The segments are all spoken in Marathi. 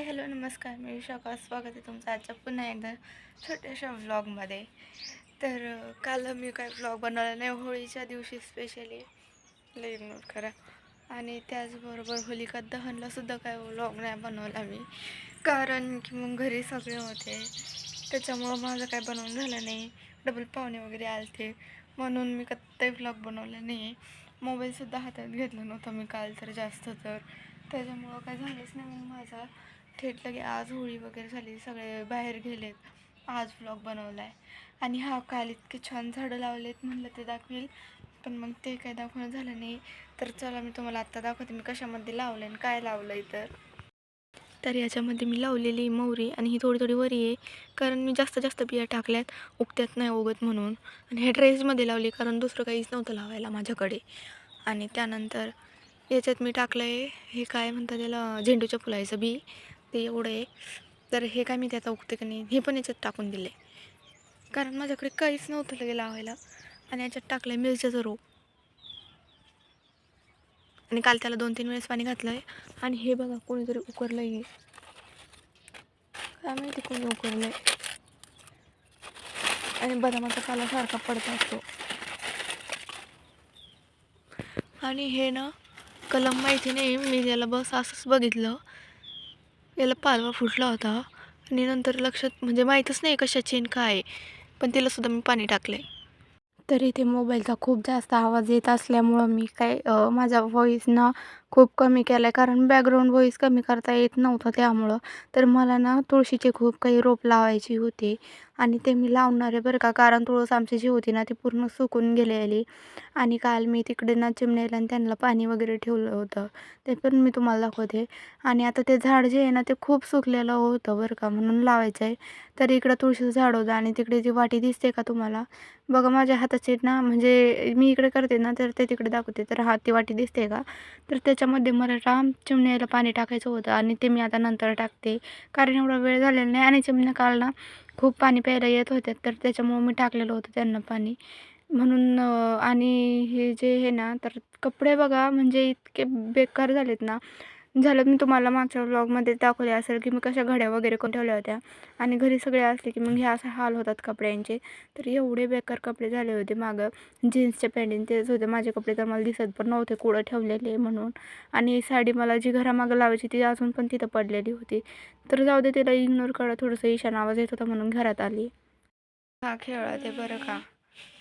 हॅलो, नमस्कार. मी विशाखा. स्वागत आहे तुमचं आजच्या पुन्हा एकदा छोट्याशा व्लॉगमध्ये. काल मी काय व्लॉग बनवला नाही होळीच्या दिवशी स्पेशली, इग्नोर करा. आणि त्याचबरोबर होलिका दहनलासुद्धा काय व्लॉग नाही बनवला मी, कारण की मग घरी सगळे होते. त्याच्यामुळं माझं काय बनवून झालं नाही. डबल पाहुणे वगैरे आले म्हणून मी कधी व्लॉग बनवला नाही. मोबाईलसुद्धा हातात घेतला नव्हता मी काल तर जास्त त्याच्यामुळं काय झालंच नाही. मग माझा थेट लगे आज होळी वगैरे झाली, सगळे बाहेर गेलेत, आज व्लॉग बनवला आहे. आणि काल इतके छान झाडं लावलेत, म्हणलं ते दाखवेल, पण मग ते काय दाखवणं झालं नाही. तर चला मी तुम्हाला आत्ता दाखवते मी कशामध्ये लावलं आणि काय लावलं आहे. तर याच्यामध्ये मी लावलेली मोहरी आणि ही थोडी थोडी वरी आहे, कारण मी जास्त जास्त बिया टाकल्यात, उगत्यात नाही उगत म्हणून. आणि हे ड्रेसमध्ये लावली कारण दुसरं काहीच नव्हतं लावायला माझ्याकडे. आणि त्यानंतर याच्यात मी टाकलं आहे, हे काय म्हणतात त्याला, झेंडूच्या फुलाचं बी, ते एवढं आहे. तर हे काय मी त्याचा उगते का नाही हे पण याच्यात टाकून दिले, कारण माझ्याकडे काहीच नव्हतं लगे लावायला. आणि याच्यात टाकलं आहे मिरच्याचं रोप, आणि काल त्याला 2-3 वेळेस पाणी घातलं आहे. आणि हे बघा कोणीतरी उकरलं आहे, काय माहिती कोणी उकरलं आहे. आणि बदामाचा पाला सारखा पडत असतो. आणि हे ना कलम माहिती नाही, मी याला बस असंच बघितलं, याला पालवा फुटला होता. आणि नंतर लक्षात म्हणजे माहीतच नाही कशाची काय, पण तिलासुद्धा मी पाणी टाकलं आहे. तरी ते मोबाईलचा खूप जास्त आवाज येत असल्यामुळं मी काय माझा व्हॉईस ना खूप कमी केला आहे, कारण बॅकग्राऊंड व्हॉईस कमी करता येत नव्हतं त्यामुळं. तर मला ना तुळशीचे खूप काही रोप लावायची होती, आणि ते मी लावणार आहे बरं का, कारण तुळस आमची जी होती ना ती पूर्ण सुकून गेलेली. आणि काल मी तिकडे ना चिमण्याला आणि त्यांना पाणी वगैरे ठेवलं होतं, ते पण मी तुम्हाला दाखवते. आणि आता ते झाड जे आहे ना ते खूप सुकलेलं होतं बरं का, म्हणून लावायचं आहे. तर इकडं तुळशीचं झाड होतं, आणि तिकडे जी वाटी दिसते का तुम्हाला, बघा माझ्या हाताचे ना, म्हणजे मी इकडे करते ना तर ते तिकडे दाखवते. तर ती वाटी दिसते का, तर त्याच्यामध्ये मला चिमण्याला पाणी टाकायचं होतं, आणि ते मी आता नंतर टाकते, कारण एवढा वेळ झालेला नाही. आणि चिमण्या काल ना खूप पाणी प्यायला येत होते, तर त्याच्यामुळं मी टाकलेलं होतं त्यांना पाणी म्हणून. आणि हे जे आहे ना, तर कपडे बघा म्हणजे इतके बेकार झालेत ना. झालं मी तुम्हाला मागच्या व्लॉगमध्ये दाखवले असेल की मी कशा घड्या वगैरे करून ठेवल्या होत्या, आणि घरी सगळे असले की मग हे असे हाल होतात कपड्यांचे. तर एवढे बेकार कपडे झाले होते. मागं जीन्सचे पॅन्ट तेच होते माझे कपडे, तर मला दिसत पण नव्हते कुठं ठेवलेले म्हणून. आणि साडी मला जी घरामागं लावायची ती अजून पण तिथं पडलेली होती. तर जाऊ दे, तिला इग्नोर करा. थोडंसं ईशान आवाज येत होता म्हणून घरात आली. हा खेळा ते बरं का.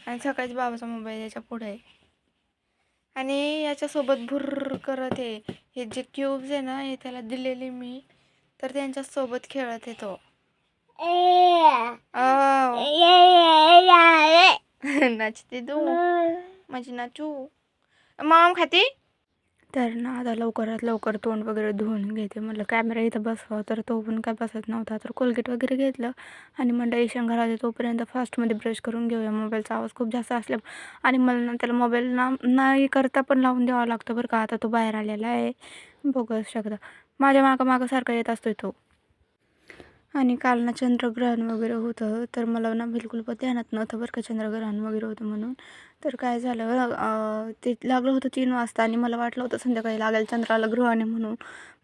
आणि सकाळीच बाबाचा मोबाईल याच्या पुढे आहे, आणि याच्यासोबत भुर्र करत आहे. हे जे क्यूब्स आहे ना हे त्याला दिलेले मी, तर त्यांच्यासोबत खेळत येतो. नाचते तू माझी नाचू, मॉम खाती. तर ना आता लवकरात लवकर तोंड वगैरे धुवून घेते. म्हटलं कॅमेरा इथं बसवा, तर तो पण काय बसत नव्हता. तर कोलगेट वगैरे घेतलं, आणि म्हटलं ईशान घरात आहे तोपर्यंत फास्टमध्ये ब्रश करून घेऊया. मोबाईलचा आवाज खूप जास्त असल्या, आणि मला ना त्याला मोबाईल ना नाही करता पण लावून द्यावा लागतं बरं का. आता तो बाहेर आलेला आहे, बघू शकता माझ्या मागं सारखा येत असतोय तो. आणि काल ना चंद्रग्रहण वगैरे होतं, तर मला ना बिलकुल पण ध्यानात नव्हतं बरं का चंद्रग्रहण वगैरे होतं म्हणून. तर काय झालं, ते लागलं होतं 3 वाजता, आणि मला वाटलं होतं संध्याकाळी लागेल चंद्राला ग्रहण आहे म्हणून,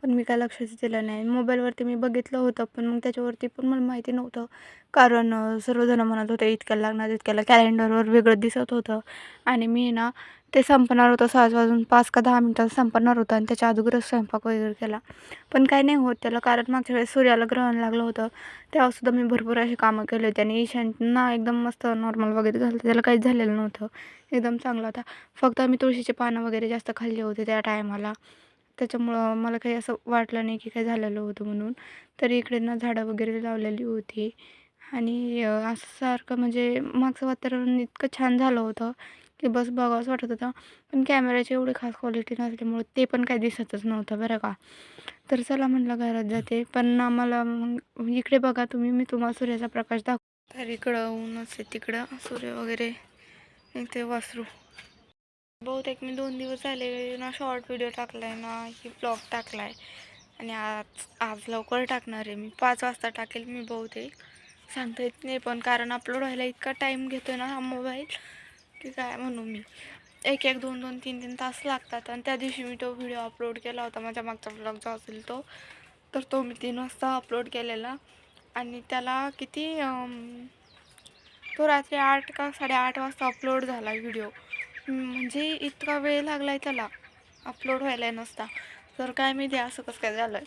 पण मी काय लक्षच दिलं नाही. मोबाईलवरती मी बघितलं होतं, पण मग त्याच्यावरती पण मला माहिती नव्हतं, कारण सर्वजण म्हणत होते इतक्याला लागणार इतक्याला, कॅलेंडरवर वेगळं दिसत होतं. आणि मी ना ते संपणार होतं 6 वाजून 5 का 10 मिनिटात संपणार होतं, आणि त्याच्या अगोदरच स्वयंपाक वगैरे केला. पण काय नाही होत त्याला, कारण मागच्या वेळेस सूर्याला ग्रहण लागलं होतं तेव्हासुद्धा मी भरपूर अशी कामं केली होती, आणि ईशानना एकदम मस्त नॉर्मल वगैरे झालं, त्याला काहीच झालेलं नव्हतं, एकदम चांगला होता. फक्त आम्ही तुळशीचे पानं वगैरे जास्त खाल्ले होते त्या टायमाला, त्याच्यामुळं मला काही असं वाटलं नाही की काय झालेलं होतं म्हणून. तर इकडे ना झाडं वगैरे लावलेली होती, आणि असं सारखं म्हणजे मागचं वातावरण इतकं छान झालं होतं की बस बघावंच वाटत होतं. पण कॅमेऱ्याची एवढी खास क्वालिटी नसल्यामुळं ते पण काही दिसतच नव्हतं बरं का. तर चला म्हटलं घरात जाते, पण आम्हाला मग इकडे बघा तुम्ही, मी तुम्हाला सूर्याचा प्रकाश दाखव. तर इकडं ऊनच आहे, तिकडं सूर्य वगैरे ते वासरू. बहुतेक मी 2 दिवस झाले ना शॉर्ट व्हिडिओ टाकलाय ना की ब्लॉग टाकलाय, आणि आज लवकर टाकणार आहे मी, 5 वाजता टाकेल मी बहुतेक, सांगता येत नाही. पण कारण अपलोड व्हायला इतका टाईम घेतोय ना हा मोबाईल की काय म्हणू मी, 1-1, 2-2, 3-3 तास लागतात. आणि त्या दिवशी मी तो व्हिडिओ अपलोड केला होता माझ्या मागचा ब्लॉग जो असेल तो, तर तो मी 3 वाजता अपलोड केलेला आणि त्याला किती तो रात्री 8 का 8:30 वाजता अपलोड झाला व्हिडिओ. म्हणजे इतका वेळ लागला आहे त्याला अपलोड व्हायला नसता. तर काय माहिती असं कसं काय झालं आहे.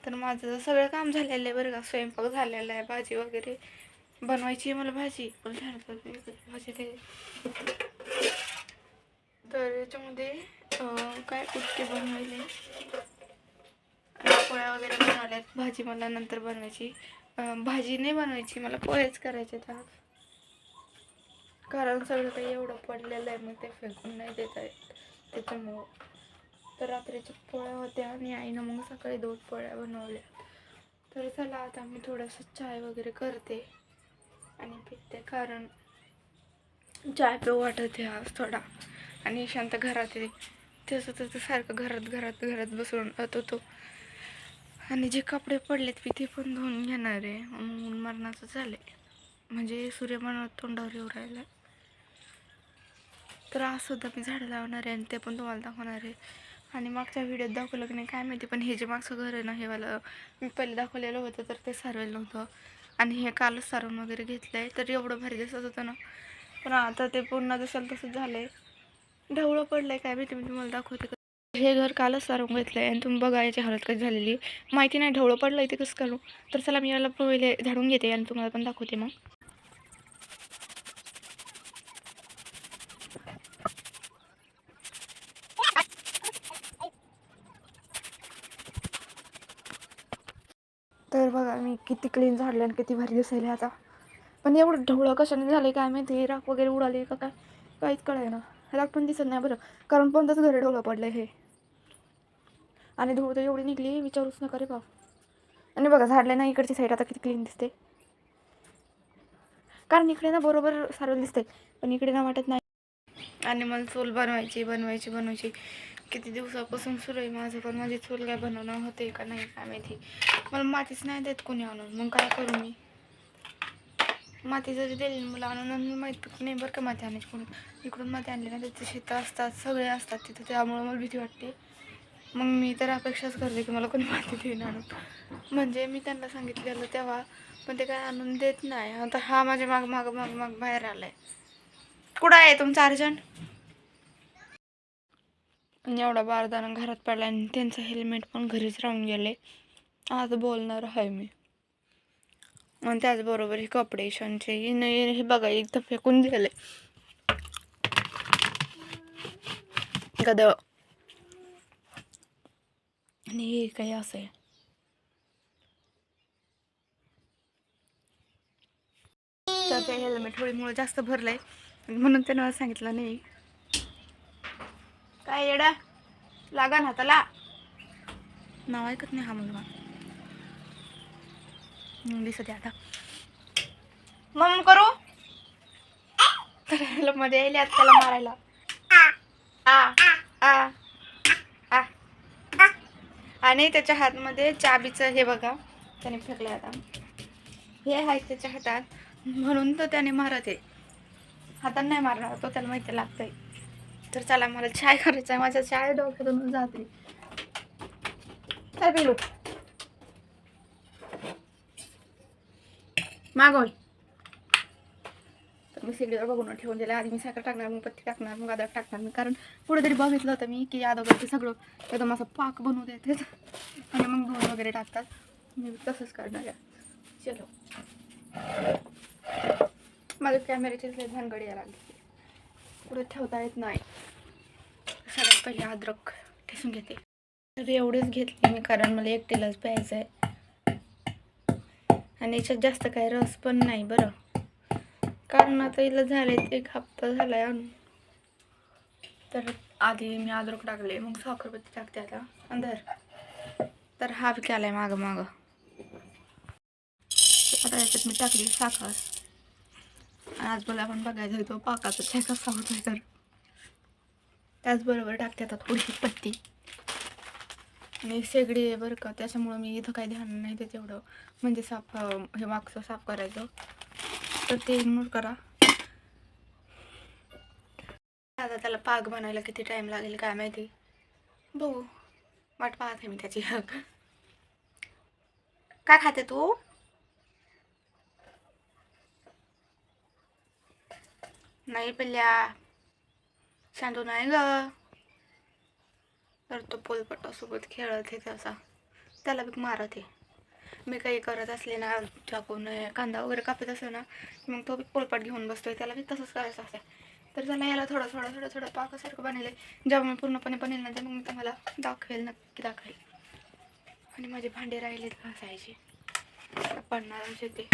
तर माझं सगळं काम झालेलं आहे बरं का. स्वयंपाक झालेला आहे, भाजी वगैरे बनवायची आहे मला भाजी. पण भाजी ते तर याच्यामध्ये काय कुटके बनवायले, पोळ्या वगैरे बनवल्यात. भाजी मला नंतर बनवायची. भाजी नाही बनवायची, मला पोहेच करायचे त्यात. कारण सगळं काही एवढं पडलेलं आहे, मग ते फेकून नाही देता येत त्याच्यामुळं. तर रात्रीच्या पोळ्या होत्या आणि आईनं मग सकाळी 2 पोळ्या बनवल्या. तर चला आता मी थोडंसं चाय वगैरे करते आणि पिते, कारण चाय पिऊ वाटत आहे आज थोडा. आणि शांत घरात आहे, त्याचं सारखं घरात बसून राहत होतो. आणि जे कपडे पडलेत मी ते पण धुवून घेणार आहे. मरणाचं झालं आहे, म्हणजे सूर्यमानात तोंडावर येऊ राहिला. तर आज सुद्धा मी झाडं लावणार आहे आणि ते पण तुम्हाला दाखवणार आहे. आणि मागच्या व्हिडिओत दाखवलं की नाही काय माहिती, पण हे जे मागचं घर आहे ना, हे वाला मी पहिले दाखवलेलं होतं तर ते सारवेलं नव्हतं. आणि हे कालच सारवून वगैरे घेतलं आहे, तर एवढं भारी दिसत होतं ना. पण आता ते पूर्ण दिसायला तसंच झालं आहे, ढवळं पडलं आहे काय माहिती. मी तुम्हाला दाखवते. हे घर कालच सारवून घेतलं आहे आणि तुम्ही बघा याची हालत कशी झालेली माहिती नाही. ढवळं पडलं आहे ते कसं करू. तर चला मी याला पहिले झाडून घेते आणि तुम्हाला पण दाखवते मग. तर बघा मी किती क्लीन झाडलं आणि किती भारी दिसायला आता. पण एवढं ढवळं कशाने झालं काय माहिती, राख वगैरे उडाली का काय काहीच कळाय ना. राख पण दिसत नाही बरं, कारण कोणतंच घर ढवळं पडलं हे. आणि धूळ तर एवढी निघली विचारूच नका रे बाप. आणि बघा झाडलं ना इकडची साईड आता किती क्लीन दिसते, कारण इकडे ना बरोबर सारवलं दिसते पण इकडे ना वाटत नाही. आणि मला चूल बनवायची किती दिवसापासून सुरू आहे माझं. पण माझी चूल काय बनवणं होते का नाही काय माहिती. मला मातीच नाही देत कोणी आणून, मग काय करू मी. माती जरी दिली मला आणून, माहीत नाही बरं का माती आणायची कोणी. इकडून माती आणली ना त्याचे शेतं असतात, सगळे असतात तिथं, त्यामुळं मला भीती वाटते. मग मी तर अपेक्षाच करते की मला कोणी माती देईन आणून. म्हणजे मी त्यांना सांगितलेलं तेव्हा, पण ते काय आणून देत नाही. आता हा माझ्या माग बाहेर आलाय. कुठं आहे तुमचा अर्जंट. एवढा बारदाना घरात पडला आणि त्यांचं हेल्मेट पण घरीच राहून गेले. आज बोलणार आहे मी. आणि त्याचबरोबर हे कपडे शनचे हे बघा एकदा फेकून दिले गद. आणि हे काही असं आहे. तर ते हेल्मेट होळीमुळे जास्त भरलंय म्हणून त्यानं मला सांगितलं नाही. काय येडा लागा ना हाताला, नाव ऐकत नाही हा मुलगा. दिसत आता मग करू तर मध्ये यायले आता त्याला मारायला. आणि त्याच्या हातमध्ये चाबीचं हे बघा त्याने फेकलंय आता. हे आहे त्याच्या हातात म्हणून तो त्याने मारत आहे. हाताने नाही मारणार तो, त्याला माहिती लागतंय. तर चला मला चाय करायचा आहे, माझ्या चाय डोक्यातून जाते. काय पिलू मागवल. तर मी सिगडीवर बघून ठेवून दिलं. आधी मी साखर टाकणार, मग पत्ती टाकणार, मग अद्रक टाकणार मी. कारण पुढे तरी बघितलं होतं मी की अगोदर ते सगळं एकदम असं पाक बनवू देते आणि मग दूध वगैरे टाकतात. मी तसंच करणार आहे. चलो माझ्या कॅमेऱ्याची भानगडी यायला लागली, पुढे ठेवता येत नाही. सगळ्यात पहिले अद्रक ठेसून घेते. तर एवढेच घेतले मी कारण मला एकटीलाच प्यायचं आहे आणि याच्यात जास्त काय रस पण नाही बरं. कारण आता हिला झाले 1 हप्ता झालाय आणून. तर आधी मी अद्रक टाकले, मग साखरपत्ती टाकते आता अंदर. तर हा बी केलाय माग आता याच्यात मी टाकली साखर. आज मला आपण बघायचं होतो पाकाचा चहा कसा होतोय. तर त्याचबरोबर टाकते आता थोडीशी पत्ती. आणि शेगडी आहे बरं का, त्याच्यामुळं मी इथं काही ध्यान नाही देत एवढं. म्हणजे साफ हे मागचं साफ करायचं तर ते इग्नोर करा. आता त्याला पाक बनायला किती टाईम लागेल काय माहिती, बघू वाट पाहते मी त्याची. काय खाते तू? नाही पिल्ल्या, शांतू नाही ग. तर तो पोलपटासोबत खेळत आहे त्याचा, त्याला बी मारत आहे. मी काही करत असले ना, चाकून कांदा वगैरे कापत असले ना, मग तो बी पोलपाट घेऊन बसतोय. त्याला बी तसंच करायचं असतं. तर त्याला याला थोडं थोडं थोडं थोडं पाकासारखं बनवलंय. जेव्हा मी पूर्णपणे बनेल ना, ते मग मी तुम्हाला दाखवेल, नक्की दाखवेल. आणि माझे भांडे राहिलेत घासायचे, पडणारच ते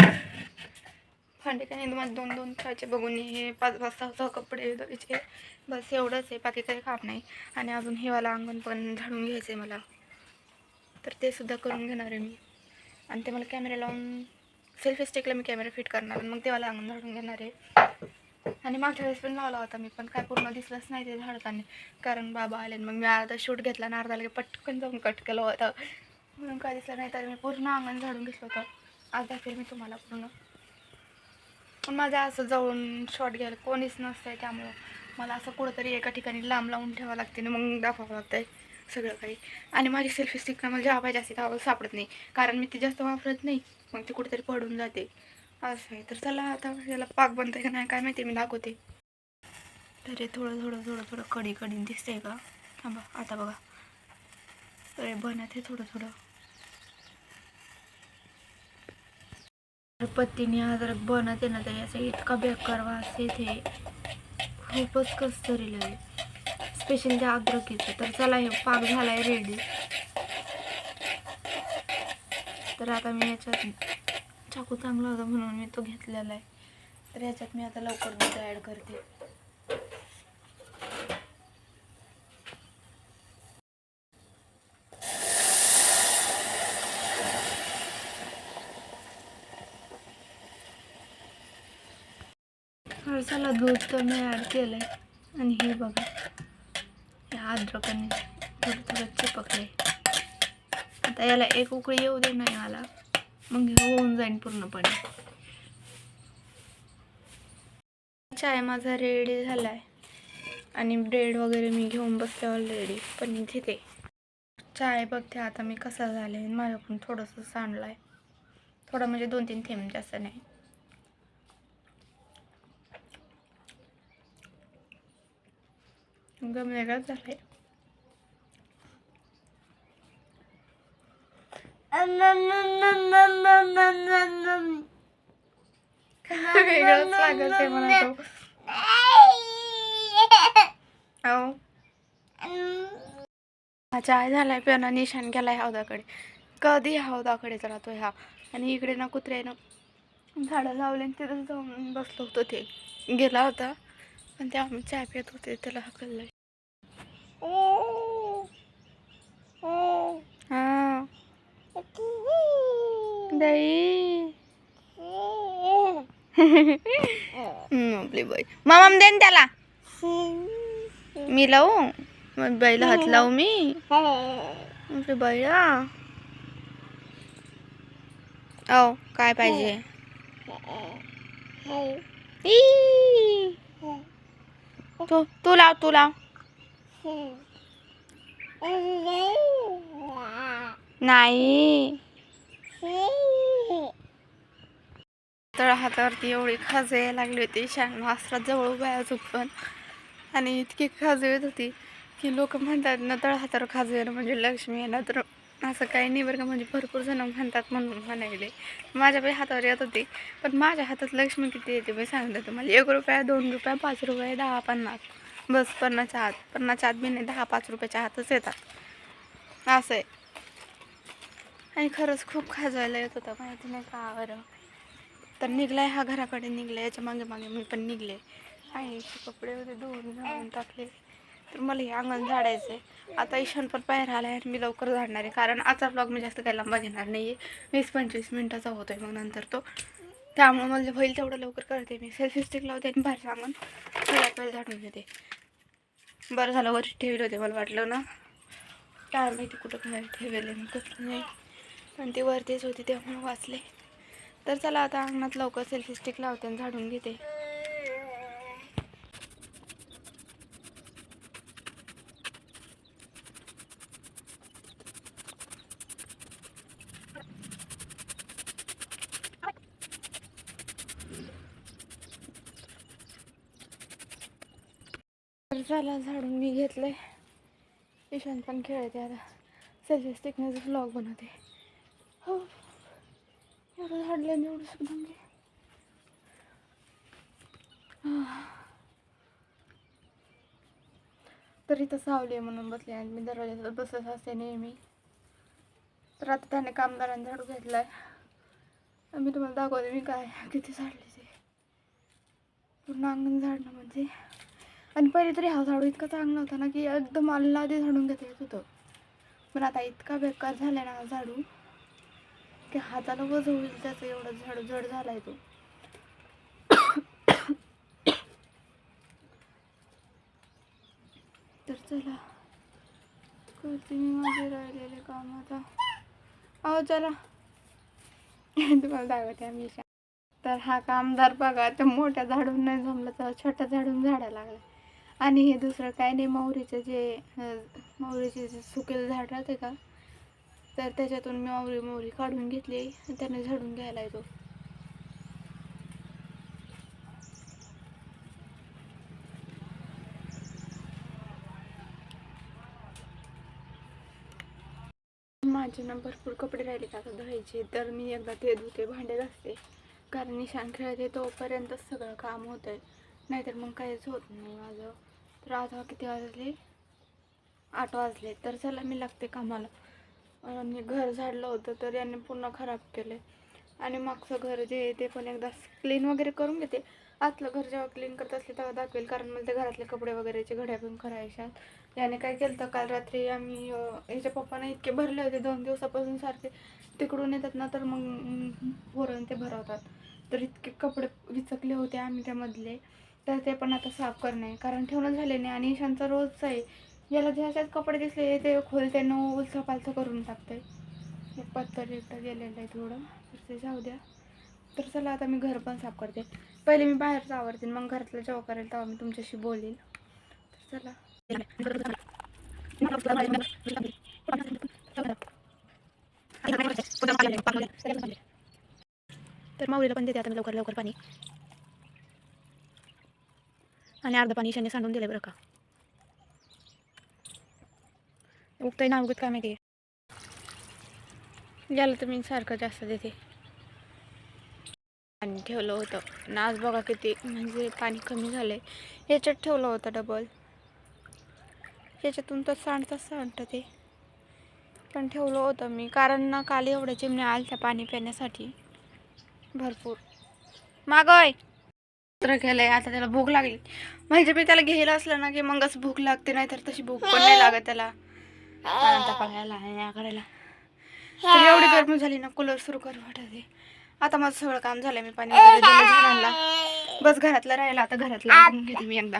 भांडे. काही नाही, तुम्हाला 2-2 खायचे बघून हे 5-5-6 कपडे धुवायचे, बस एवढंच आहे. बाकी काही काम नाही. आणि अजून हेवाला अंगण पण झाडून घ्यायचं आहे मला, तर ते सुद्धा करून घेणार आहे मी. आणि ते मला कॅमेरा लावून सेल्फी स्टिकला मी कॅमेरा फिट करणार, मग तेव्हा अंगण झाडून घेणार आहे. आणि मागच्या वेळेस पण लावला होता मी, पण काय पूर्ण दिसलंच नाही ते झाडताना, कारण बाबा आले. मग मी अर्धा शूट घेतला आणि अर्धा लगे पटकन जाऊन कट केलं होतं, म्हणून काय दिसलं नाही. तर मी पूर्ण अंगण झाडून घेतलं होतं. आज दाखवेल मी तुम्हाला पूर्ण. पण माझ्या असं जवळून शॉट घ्यायला कोणीच नसतं आहे, त्यामुळं मला असं कुठंतरी एका ठिकाणी लांब लावून ठेवावं लागते आणि मग दाखवावं लागतं आहे सगळं काही. आणि माझी सेल्फी स्टिक मला जेव्हा पाहिजे असते तेव्हा सापडत नाही, कारण मी ती जास्त वापरत नाही, मग ती कुठेतरी पडून जाते असं आहे. तर चला आता याला पाक बनतं का नाही काय माहिती, मी दाखवते. तर हे थोडं थोडं थोडं थोडं कडी कडी दिसतंय का? थांबा आता बघा, तर बनत आहे थोडं थोडं. पत्तीने अद्रक बनत आहे ना, तर याचा इतका बेकार वास येते, खूपच कसतरी लय, स्पेशल त्या अद्रकीचं. तर चला, हे पाक झालाय रेडी. तर आता मी याच्यात चाकू चांगला होता म्हणून मी तो घेतलेला आहे. तर याच्यात मी आता लवकर दूध ॲड करते. चला, दूध तर मी ॲड केलं आहे. आणि हे बघा, या अद्रकाने थोडं थोडं चिपकलं आहे. आता याला एक उकळी येऊ दे नाही मला, मग हे होऊन जाईन पूर्णपणे. चाय माझा रेडी झाला आहे आणि ब्रेड वगैरे मी घेऊन बसले ऑलरेडी. पण इथे चाय बघते आता मी कसा झाला आहे. माझ्याकडून थोडंसं सांडलं आहे, थोडं म्हणजे 2-3 थेंब, जास्त नाही. एकदम वेगळाच झाला आहे. वेगळंच लागत आहे मला तो. हा चाय झालाय पिऊन, निशान गेलाय हौदाकडे. कधी हौदाकडे राहतो ह्या. आणि इकडे ना कुत्र्यानं झाडं लावले आणि तिथं जाऊन बसलो होतो. ते गेला होता, पण ते आम्ही चाय पित होते, त्याला हकललंय. हा दई आपली बाई, मामा देन त्याला. मी लावू मग बाईला हात लावू मी आपली बाईला. ओ काय पाहिजे? तू लाव, तू लाव. नाही, तळ हातावरती एवढी खाज यायला लागली होती. शान वासरात जवळ उभ्या पण, आणि इतकी खाज येत होती की लोक म्हणतात ना, तळ हातावर खाज येणं म्हणजे लक्ष्मी येणं. तर असं काही नाही बरं का, म्हणजे भरपूर जण म्हणतात म्हणून म्हणायले. माझ्या बाई हातावर येत होती, पण माझ्या हातात लक्ष्मी किती येते मी सांगते तुम्हाला. 1 रुपया, 2 रुपया, 5 रुपये, 10, 50, बस 50च्या आत. 50च्या आत बी नाही, 10-5 रुपयाच्या हातच येतात असं आहे. आणि खरंच खूप खाजवायला येत होतं, माहिती नाही का बरं. तर निघलाय हा घराकडे, निघलाय. याच्या मागे मागे मी पण निघले. आणि कपडे वगैरे धुवून टाकले. तर मला हे अंगण झाडायचं आहे. आता ईशान पण बाहेर आला आहे आणि मी लवकर झाडणार आहे, कारण आजचा ब्लॉग मी जास्त काही लांबा घेणार नाही आहे. 20-25 मिनटाचा होतो आहे मग नंतर तो, त्यामुळे मला होईल तेवढं लवकर करते मी. सेल्फी स्टिक लावते आणि बाहेर अंगण सगळ्यात वेळ झाडून घेते. बरं झालं वरती ठेवले होते, मला वाटलं ना काय माहिती कुठं बाहेर ठेवले मी, कुठं नाही. पण ती वरतीच होती त्यामुळे वाचले. तर चला आता अंगणात लवकर सेल्फी स्टिक लावते आणि झाडून घेते. चला झाडून मी घेतलंय. ईशान पण खेळते आता. सेल्फी स्टिकनेच व्लॉग बनवते. हो एवढं झाडलं एवढं सुद्धा मी. तरी तर सावली आहे म्हणून बसले आणि मी दरवाजात बसत असते नेहमी. तर आता त्याने कामगारांनी झाडू घेतलाय. मी तुम्हाला दाखवते मी काय किती झाडले ते. पूर्ण अंगण झाडणं म्हणजे. आणि पहिले तरी हा झाडू इतका चांगला होता ना की एकदम आला आधी झाडून घेता येत होतं. पण आता इतका बेकार झालाय ना झाडू की हाताला वज होईल त्याचं एवढं झाडू जड झालाय तो. तर चला करते मी माझे राहिलेले काम आता. अहो चला तुम्हाला दाखवते आम्ही. तर हा कामदार बघा त्या मोठ्या झाडून नाही जमलं तर छोट्या झाडून झाडायला लागला. आणि हे दुसरं काय नाही, मोहरीचे जे सुकेल झाड राहते का तर त्याच्यातून मी मोहरी काढून घेतली त्याने झाडून घ्यायला येतो. माझे ना भरपूर कपडे राहिले का आता धुवायचे. तर मी एकदा ते धुते भांडे घासते कारण निशाण खेळते तोपर्यंतच सगळं काम होतं आहे, नाहीतर मग काहीच होत नाही माझं. तर आता किती वाजले? 8 वाजले. तर चला मी लागते कामाला. आणि घर झाडलं होतं तर याने पूर्ण खराब केलं. आणि मागचं घर जे आहे ते पण एकदा क्लीन वगैरे करून घेते. आतलं घर जेव्हा क्लीन करत असले तेव्हा दाखवेल, कारण मला ते घरातले कपडे वगैरेचे घड्या पण करायच्यात. याने काय केलं तर काल रात्री आम्ही याच्या पप्पाने इतके भरले होते 2 दिवसापासून सारखे तिकडून येतात ना, तर मग पोरण ते भरवतात. तर इतके कपडे विचकले होते आम्ही त्यामधले. तर ते पण आता साफ करणे कारण ठेवणं झाले नाही. आणि ईशानचा रोजच आहे, याला ज्याच्यात कपडे दिसले ते खोलते न उलचा पालचं करून टाकते. हे पत्तर एकटं गेलेलं आहे थोडं, तर ते जाऊ द्या. तर चला आता मी घर पण साफ करते. पहिले मी बाहेरचं आवरते मग घरातलं जेव्हा करेल तेव्हा मी तुमच्याशी बोलेल. तर चला. तर माऊलीला पण देते आता मी लवकर लवकर पाणी. आणि अर्ध पाणी ईशानने सांडून दिले बरं का. उगतंय ना उगत काय माहिती. याला तर मी सारखं जास्त देते. पाणी ठेवलं होतं ना आज बघा किती म्हणजे पाणी कमी झालंय. ह्याच्यात ठेवलं होतं डबल, ह्याच्यातून तर सांडतं ते. पण ठेवलं होतं मी कारण ना काल एवढ्या चिमण्या आल्या पाणी पिण्यासाठी भरपूर. मागय तर केलंय. आता त्याला भूक लागली म्हणजे मी त्याला घ्यायला असलं ना की मग असं भूक लागते, नाही तर तशी भूक पण नाही लागत त्याला पाण्याला या करायला. तर एवढी गरमी झाली ना कूलर सुरू करू वाटते. आता माझं सगळं काम झालंय, मी पाणी वगैरे दिलं झाडांना. बस घरातलं राहिलं आता घरातलं घेते मी एकदा.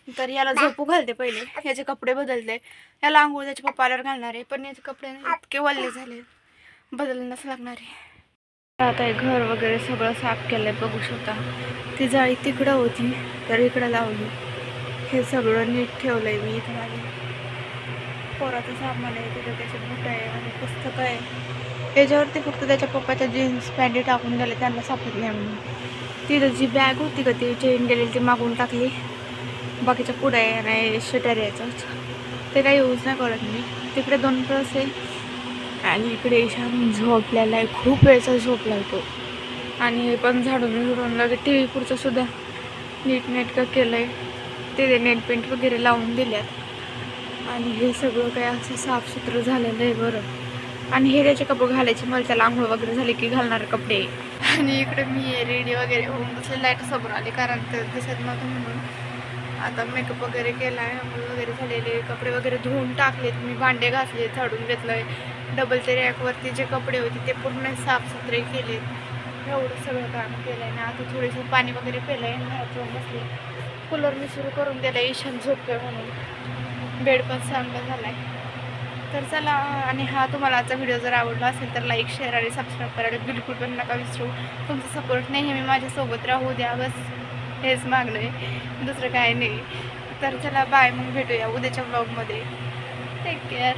तर याला झोपू घालते पहिले, याचे कपडे बदलते. याला आंघोळ त्याच्या पप्पा आल्यावर घालणार आहे, पण याचे कपडे इतके वल्ले झाले बदलणंच लागणार आहे. आता हे घर वगैरे सगळं साफ केलंय बघू शकता. ती जाळी तिकडं होती तर इकडं लावली. हे सगळं नीट ठेवलंय मी. इथं माझे पोराचं सामान आहे, तिथं त्याचे बुट आहे आणि पुस्तकं आहे. याच्यावरती फक्त त्याच्या पप्पाच्या जीन्स पॅन्टी टाकून गेले, त्यांना सापडत नाही म्हणून. तिथं जी बॅग होती का ती चेन गेलेली ती मागून टाकली. बाकीच्या पुढे आहे आणि शटर यायचं ते काही यूज नाही करत मी. तिकडे 2 पर्स आहे आणि इकडे ईशान झोपलेला आहे, खूप वेळचा झोपला होतो. आणि हे पण झाडून लगे टी व्ही पुढचं सुद्धा नीटनेटकं केलं आहे. ते नेट पेंट वगैरे लावून दिल्यात आणि हे सगळं काय असं साफसुथरं झालेलं आहे बरं. आणि हे त्याचे कपडे घालायचे मला त्याला आंघोळ वगैरे झाले की घालणारे कपडे. आणि इकडे मी रेडी वगैरे होऊन बसले, लाईट समोर आली कारण ते दिसत नव्हतं म्हणून. आता मेकअप वगैरे केला आहे, आंघोळ वगैरे झालेले, कपडे वगैरे धुवून टाकलेत मी, भांडे घासले, झाडून घेतलंय. डबल ते रॅकवरती जे कपडे होते ते पूर्ण साफसुथरे केलेत. एवढं सगळं काम केलं आहे ना. आता थोडंसं पाणी वगैरे पिलं आहे, घरात जाऊन बसले. कूलर मी सुरू करून दिला ईशान झोपतोय म्हणून. बेड पण चांगला झाला आहे. तर चला. आणि हा तुम्हाला आजचा व्हिडिओ जर आवडला असेल तर लाईक शेअर आणि सबस्क्राईब करायला बिलकुल पण नका विसरू. तुमचा सपोर्ट नेहमी माझ्यासोबत राहू द्या, बस हेच मागणं आहे, दुसरं काय नाही. तर चला बाय, मग भेटूया उद्याच्या ब्लॉगमध्ये. Take care.